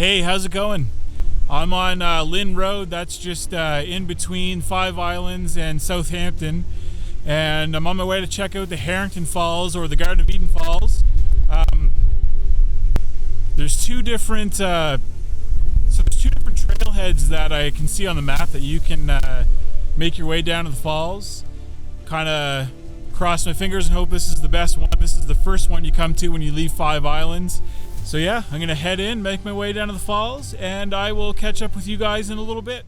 Hey, how's it going? I'm on Lynn Road. That's just in between Five Islands and Southampton, and I'm on my way to check out the Harrington Falls, or the Garden of Eden Falls. There's two different trailheads that I can see on the map that you can make your way down to the falls. Kind of cross my fingers and hope this is the best one. This is the first one you come to when you leave Five Islands. So yeah, I'm gonna head in, make my way down to the falls, and I will catch up with you guys in a little bit.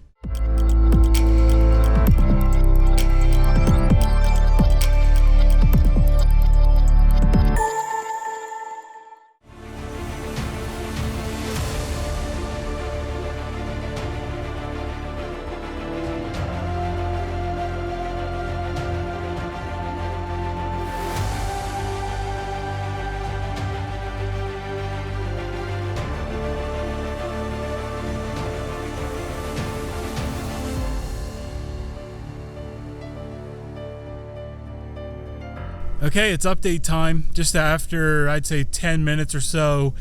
Okay, it's update time. Just after, I'd say, 10 minutes or so,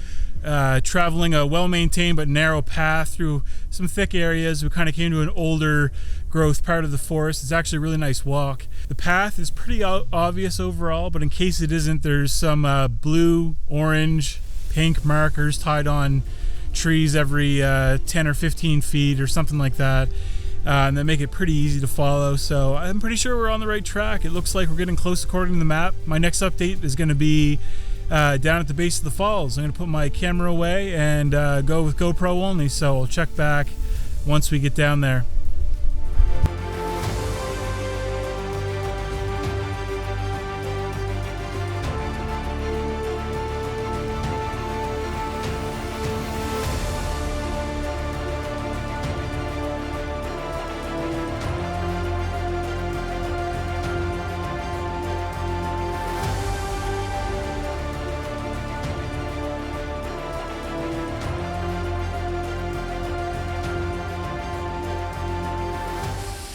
traveling a well-maintained but narrow path through some thick areas. We kind of came to an older growth part of the forest. It's actually a really nice walk. The path is pretty obvious overall, but in case it isn't, there's some blue, orange, pink markers tied on trees every 10 or 15 feet or something like that. And they make it pretty easy to follow, so I'm pretty sure we're on the right track. It looks like we're getting close according to the map. My next update is going to be down at the base of the falls. I'm going to put my camera away and go with GoPro only, so I'll check back once we get down there.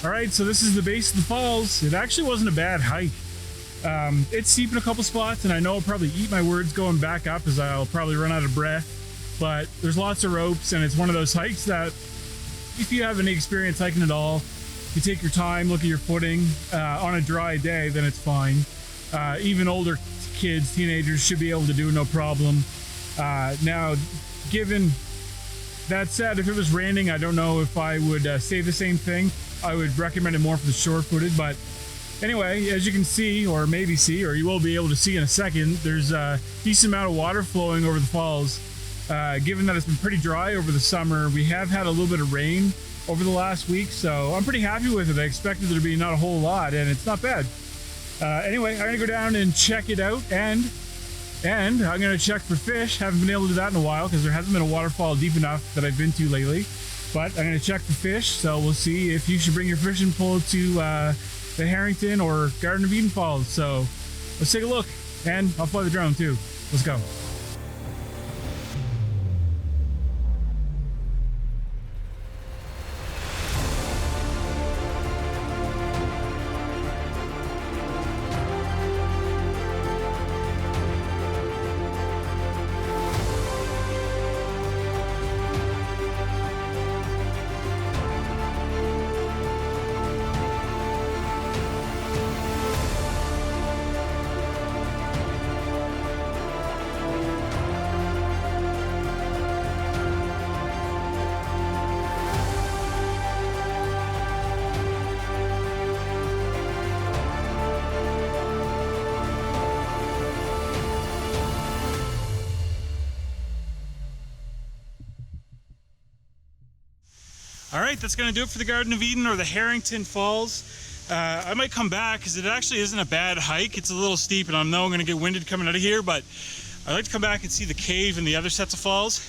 Alright, so this is the base of the falls. It actually wasn't a bad hike. It's steep in a couple spots, and I know I'll probably eat my words going back up as I'll probably run out of breath, but there's lots of ropes, and it's one of those hikes that if you have any experience hiking at all, you take your time, look at your footing. On a dry day, then it's fine. Even older kids, teenagers should be able to do no problem. Now, given that said, if it was raining, I don't know if I would say the same thing. I would recommend it more for the short-footed, but anyway, as you can see, or maybe see, or you will be able to see in a second, there's a decent amount of water flowing over the falls. Given that it's been pretty dry over the summer, we have had a little bit of rain over the last week, so I'm pretty happy with it. I expected there to be not a whole lot, and it's not bad. Anyway, I'm gonna go down and check it out, and I'm gonna check for fish. Haven't been able to do that in a while because there hasn't been a waterfall deep enough that I've been to lately. But I'm going to check for fish, so we'll see if you should bring your fishing pole to the Harrington or Garden of Eden Falls. So let's take a look, and I'll fly the drone too. Let's go. Alright, that's going to do it for the Garden of Eden, or the Harrington Falls. I might come back because it actually isn't a bad hike. It's a little steep and I know I'm going to get winded coming out of here, but I'd like to come back and see the cave and the other sets of falls.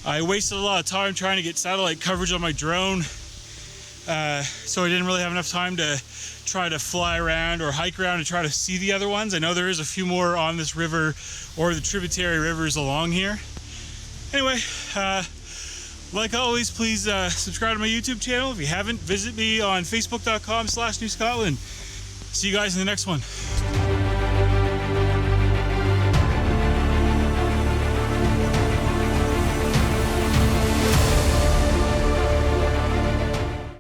I wasted a lot of time trying to get satellite coverage on my drone, so I didn't really have enough time to try to fly around or hike around and try to see the other ones. I know there is a few more on this river or the tributary rivers along here. Anyway, like always, please subscribe to my YouTube channel. If you haven't, visit me on facebook.com/New Scotland. See you guys in the next one.